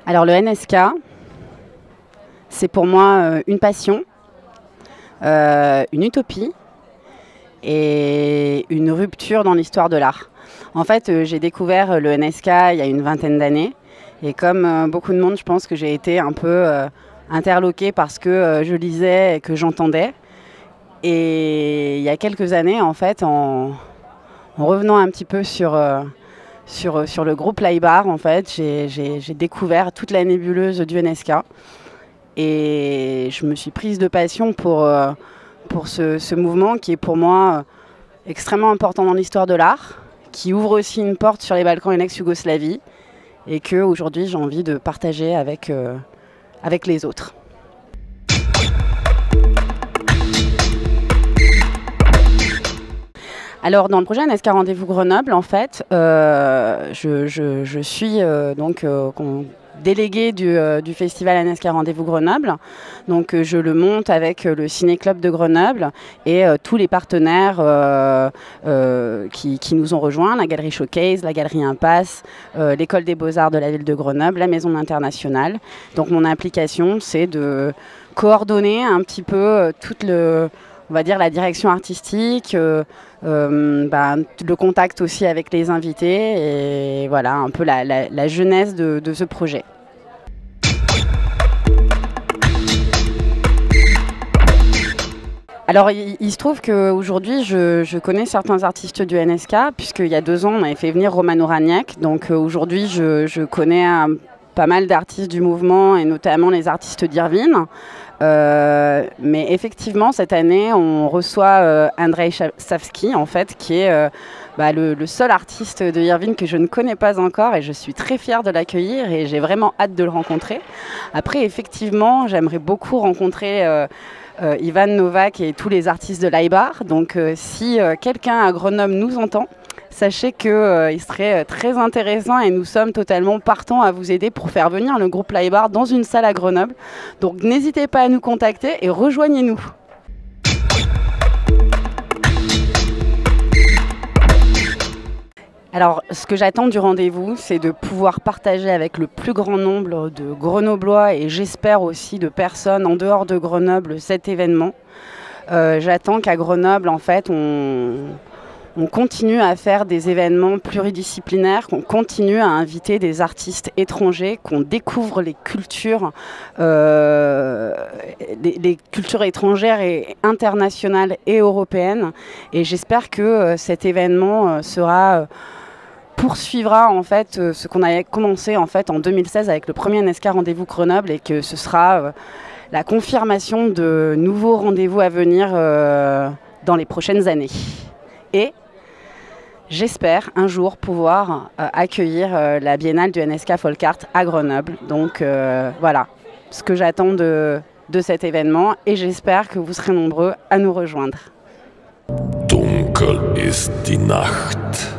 Alors le NSK, c'est pour moi une passion, une utopie et une rupture dans l'histoire de l'art. En fait, j'ai découvert le NSK il y a une vingtaine d'années et comme beaucoup de monde, je pense que j'ai été un peu interloquée par ce que je lisais et que j'entendais. Et il y a quelques années, en fait, en revenant un petit peu sur le groupe Laibar, en fait, j'ai découvert toute la nébuleuse du NSK. Et je me suis prise de passion pour ce mouvement qui est pour moi extrêmement important dans l'histoire de l'art, qui ouvre aussi une porte sur les Balkans et l'ex-Yougoslavie, et qu'aujourd'hui j'ai envie de partager avec les autres. Alors dans le projet NSK Rendez-vous Grenoble, en fait, je suis déléguée du festival NSK Rendez-vous Grenoble. Donc je le monte avec le Ciné-Club de Grenoble et tous les partenaires qui nous ont rejoints, la Galerie Showcase, la Galerie Impasse, l'École des Beaux-Arts de la ville de Grenoble, la Maison internationale. Donc mon implication, c'est de coordonner un petit peu on va dire la direction artistique, le contact aussi avec les invités et voilà un peu la jeunesse de ce projet. Alors il se trouve qu'aujourd'hui je connais certains artistes du NSK puisqu'il y a 2 ans on avait fait venir Roman Oraniak, donc aujourd'hui je connais pas mal d'artistes du mouvement et notamment les artistes d'Irvine. Mais effectivement, cette année, on reçoit Andrzej Sawski, en fait, qui est le seul artiste de Irvine que je ne connais pas encore et je suis très fière de l'accueillir et j'ai vraiment hâte de le rencontrer. Après, effectivement, j'aimerais beaucoup rencontrer Ivan Novak et tous les artistes de Laibar. Donc, si quelqu'un à Grenoble nous entend, sachez qu'il serait très intéressant et nous sommes totalement partants à vous aider pour faire venir le groupe Laibar dans une salle à Grenoble. Donc n'hésitez pas à nous contacter et rejoignez-nous. Alors ce que j'attends du rendez-vous, c'est de pouvoir partager avec le plus grand nombre de Grenoblois et j'espère aussi de personnes en dehors de Grenoble cet événement. J'attends qu'à Grenoble, en fait, on continue à faire des événements pluridisciplinaires, qu'on continue à inviter des artistes étrangers, qu'on découvre les cultures étrangères et internationales et européennes. Et j'espère que cet événement poursuivra en fait ce qu'on avait commencé en fait en 2016 avec le premier NSK Rendez-vous Grenoble et que ce sera la confirmation de nouveaux rendez-vous à venir dans les prochaines années. Et j'espère un jour pouvoir accueillir la biennale du NSK Folk Art à Grenoble. Donc voilà ce que j'attends de cet événement et j'espère que vous serez nombreux à nous rejoindre. Dunkel ist die Nacht.